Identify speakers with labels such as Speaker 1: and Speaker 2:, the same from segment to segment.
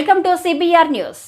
Speaker 1: Welcome to CBR news.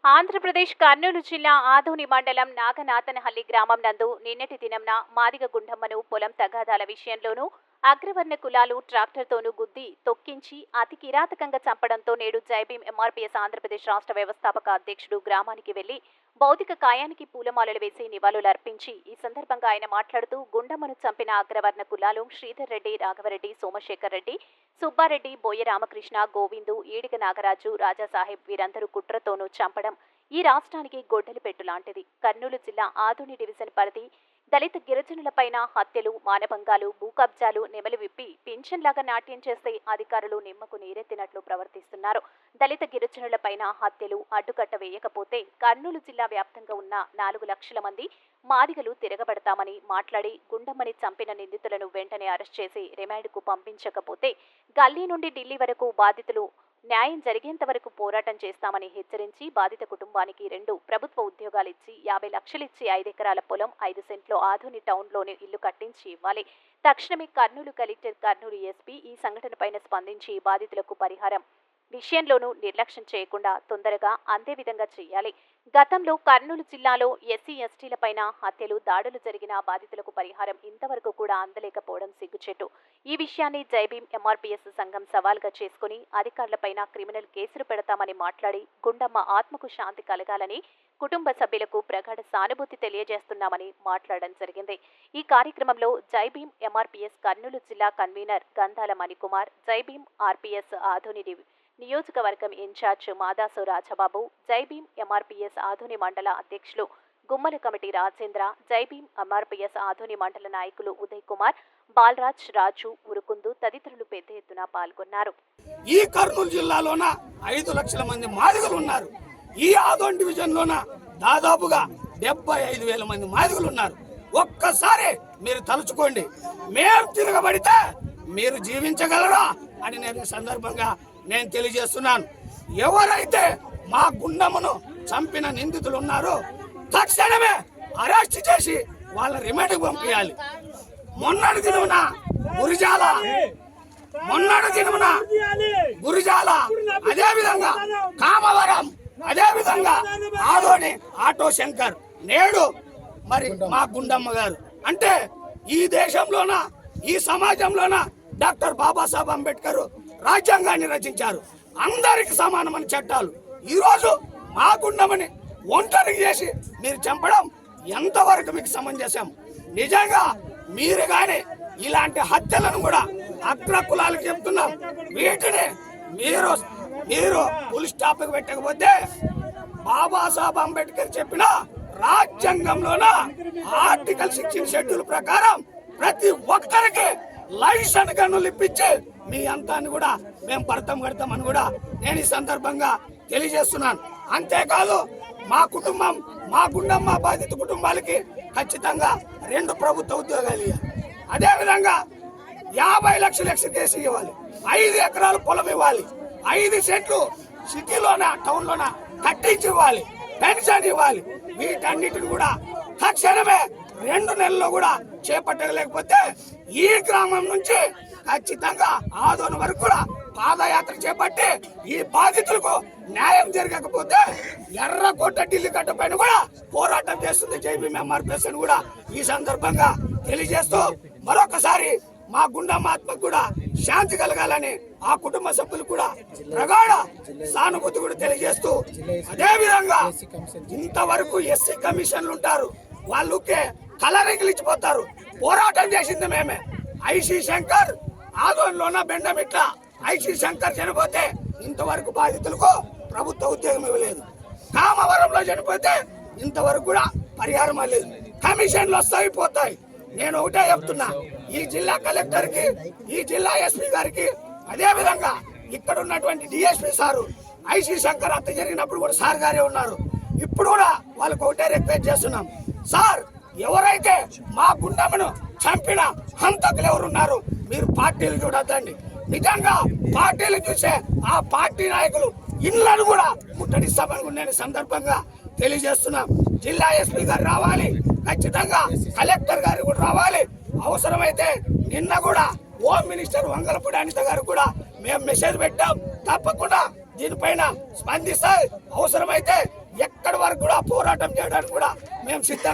Speaker 2: Andhra Pradesh Kurnool జిల్లా ఆదోని మండలం నాగనాథనహల్లి గ్రామం నందు నిన్నటి దినంన మాదిగ గుండమ్మను పొలం తగాదాల విషయంలోనూ అగ్రవర్ణ కులాలు ట్రాక్టర్తోనూ గుద్ది తొక్కించి అతి కిరాతకంగా చంపడంతో నేడు జైభీం ఎంఆర్పీఎస్ ఆంధ్రప్రదేశ్ రాష్ట్ర వ్యవస్థాపక అధ్యక్షుడు గ్రామానికి వెళ్లి భౌతిక కాయానికి పూలమాలలు వేసి నివాళులర్పించి ఈ సందర్భంగా ఆయన మాట్లాడుతూ గుండమ్మను చంపిన అగ్రవర్ణ కులాలు శ్రీధర్ రెడ్డి, రాఘవరెడ్డి, సోమశేఖర్ రెడ్డి, సుబ్బారెడ్డి, బోయ రామకృష్ణ, గోవిందు, ఈడిగ నాగరాజు, రాజాసాహెబ్ వీరందరూ కుట్రతోనూ చంపడం ఈ రాష్ట్రానికి గొడ్డలి పెట్టు లాంటిది. కర్నూలు జిల్లా ఆదోని డివిజన్ పరిధి దళిత గిరిజనులపైన హత్యలు, మానభంగాలు, భూ కబ్జాలు నెమలి విప్పి పింఛన్లాగా నాట్యం చేస్తే అధికారులు నిమ్మకు నీరెత్తినట్లు ప్రవర్తిస్తున్నారు. దళిత గిరిజనులపైన హత్యలు అడ్డుకట్ట వేయకపోతే కర్నూలు జిల్లా వ్యాప్తంగా ఉన్న 4 లక్షల మంది మాదిగలు తిరగబడతామని మాట్లాడి గుండమ్మని చంపిన నిందితులను వెంటనే అరెస్ట్ చేసి రిమాండ్కు పంపించకపోతే గల్లీ నుండి ఢిల్లీ వరకు బాధితులు న్యాయం జరిగేంత వరకు పోరాటం చేస్తామని హెచ్చరించి బాధిత కుటుంబానికి 2 ప్రభుత్వ ఉద్యోగాలిచ్చి 50 లక్షలిచ్చి 5 ఎకరాల పొలం 5 సెంట్లు ఆధుని టౌన్లోని ఇల్లు కట్టించి ఇవ్వాలి. తక్షణమే కర్నూలు కలెక్టర్, కర్నూలు ఎస్పీ ఈ సంఘటనపైన స్పందించి బాధితులకు పరిహారం విషయంలోనూ నిర్లక్ష్యం చేయకుండా తొందరగా అందే విధంగా చేయాలి. గతంలో కర్నూలు జిల్లాలో ఎస్సీ ఎస్టీలపైన హత్యలు, దాడులు జరిగిన బాధితులకు పరిహారం ఇంతవరకు కూడా అందలేకపోవడం సిగ్గుచేటు. ఈ విషయాన్ని జైభీం ఎంఆర్పీఎస్ సంఘం సవాల్గా చేసుకుని అధికారులపైన క్రిమినల్ కేసులు పెడతామని మాట్లాడి గుండమ్మ ఆత్మకు శాంతి కలగాలని కుటుంబ సభ్యులకు ప్రగాఢ సానుభూతి తెలియజేస్తున్నామని మాట్లాడడం జరిగింది. ఈ కార్యక్రమంలో జైభీం ఎంఆర్పీఎస్ కర్నూలు జిల్లా కన్వీనర్ గంధాల మణికుమార్, జైభీం ఆర్పీఎస్ ఆధుని నియోజకవర్గం ఇన్ఛార్జ్ మాదాసు రాజబాబు, జైభీం ఎంఆర్పీఎస్ ఆధుని మండల అధ్యక్షులు గుమ్మల కమిటీ రాజేంద్ర, జైభీం ఎంఆర్పీఎస్ ఆధుని మండల నాయకులు ఉదయ్ కుమార్, బాలరాజ్, రాజు, ఉరుకుందు తదితరులు పెద్ద ఎత్తున పాల్గొన్నారు.
Speaker 3: ఈ కర్నూలు జిల్లాలోన 5 లక్షల మంది మాదిగలు ఉన్నారు. ఈ ఆదోని డివిజన్ లోన దాదాపుగా 75,000 మంది మాదిగలు ఉన్నారు. ఒక్కసారి మీరు తలుచుకోండి, మేము తిరగబడితే మీరు జీవించగలరా అని నేను సందర్భంగా తెలియజేస్తున్నాను. ఎవరైతే మా గుండమ్మను చంపిన నిందితులు ఉన్నారో తక్షణమే అరెస్ట్ చేసి వాళ్ళ రిమాండ్కి పంపించాలి. మొన్నటి దినమున గురిజాల, అదేవిధంగా కామవరం, అదేవిధంగా ఆదోని ఆటో శంకర్, నేడు మరి మా గుండమ్మ గారు. అంటే ఈ దేశంలోన, ఈ సమాజంలోన డాక్టర్ బాబాసాహెబ్ అంబేద్కర్ రాజ్యాంగాన్ని రచించారు. అందరికి సమానమైన చట్టాలు. ఈ రోజు మా గుండమ్మని ఒంటరికి చేసి మీరు చంపడం ఎంతవరకు మీకు సమంజసం? నిజంగా మీరు గాని ఇలాంటి హత్యలను కూడా అగ్ర కులాలకు చెప్తున్నాం. వీటిని మీరు ఫుల్ స్టాప్ పెట్టకపోతే బాబాసాహెబ్ అంబేద్కర్ చెప్పిన రాజ్యాంగంలోన ఆర్టికల్ 16 షెడ్యూల్ ప్రకారం ప్రతి ఒక్కరికి లైసెన్స్ గన్నులు ఇప్పించి మీ అంతాన్ని కూడా మేము కడతామని కూడా నేను ఈ సందర్భంగా తెలియజేస్తున్నాను. అంతేకాదు మా కుటుంబం, మా గుండమ్మ బాధిత కుటుంబాలకి ఖచ్చితంగా 2 ప్రభుత్వ ఉద్యోగాలు ఇవ్వాలి. అదేవిధంగా 50 లక్షల కేసు ఇవ్వాలి. 5 ఎకరాల పొలం ఇవ్వాలి. 5 సెంట్లు సిటీలోన, టౌన్లోన కట్టించి ఇవ్వాలి. పెన్షన్ ఇవ్వాలి. వీటన్నిటిని కూడా తక్షణమే 2 నెలల్లో కూడా చేపట్టలేకపోతే ఈ గ్రామం నుంచి ఖచ్చితంగా ఆదోని వరకు కూడా పాదయాత్ర చేపట్టి ఈ బాధితులకు న్యాయం జరగకపోతే ఎర్రకోట ఢిల్లీ కట్టపైన కూడా పోరాటం చేస్తుంది జైభీం ఎంఆర్పీఎస్ అని కూడా ఈ సందర్భంగా తెలియజేస్తూ మరొకసారి మా గుండమ్మ ఆత్మకు కూడా శాంతి కలగాలని ఆ కుటుంబ సభ్యులు కూడా ప్రగాఢ సానుభూతి కూడా తెలియజేస్తూ, అదేవిధంగా ఇంతవరకు ఎస్సీ కమిషన్లు ఉంటారు, వాళ్ళకే కలరింగ్లు ఇచ్చిపోతారు. పోరాటం చేసింది మేమే. ఐసీ శంకర్ ఆదోనిలోన బెండమిట్ల ఐసీ శంకర్ చనిపోతే ఇంతవరకు బాధితులకు ప్రభుత్వ ఉద్యోగం ఇవ్వలేదు. కామవరంలో చనిపోతే ఇంతవరకు కూడా పరిహారం లేదు. కమిషన్లు వస్తాయి, పోతాయి. నేను ఒకటే చెప్తున్నా, ఈ జిల్లా కలెక్టర్ కి, ఈ జిల్లా ఎస్పీ గారికి, అదే విధంగా ఇక్కడ ఉన్నటువంటి డిఎస్పీ సారు, ఐసీ శంకర్ హత్య జరిగినప్పుడు కూడా సార్ గారే ఉన్నారు. ఇప్పుడు కూడా వాళ్ళకు ఒకటే రిక్వెస్ట్ చేస్తున్నాం, సార్ ఎవరైతే మా గుండమ్మను చంపిన హంతకులు ఎవరున్నారు మీరు పార్టీలు చూడొద్దండి. నిజంగా పార్టీలు చూసే ఆ పార్టీ నాయకులు ఇళ్లను కూడా ముట్టడిస్తామని నేను సందర్భంగా తెలియజేస్తున్నాం. జిల్లా ఎస్పీ గారు రావాలి, ఖచ్చితంగా కలెక్టర్ గారు కూడా రావాలి. అవసరమైతే నిన్న కూడా హోమ్ మినిస్టర్ వంగలపూడి అనిత గారు కూడా మేము మెసేజ్ పెట్టాం. తప్పకుండా దీనిపైన స్పందిస్తాయి. అవసరమైతే ఎక్కడి వరకు కూడా పోరాటం చేయడానికి కూడా మేము సిద్ధంగా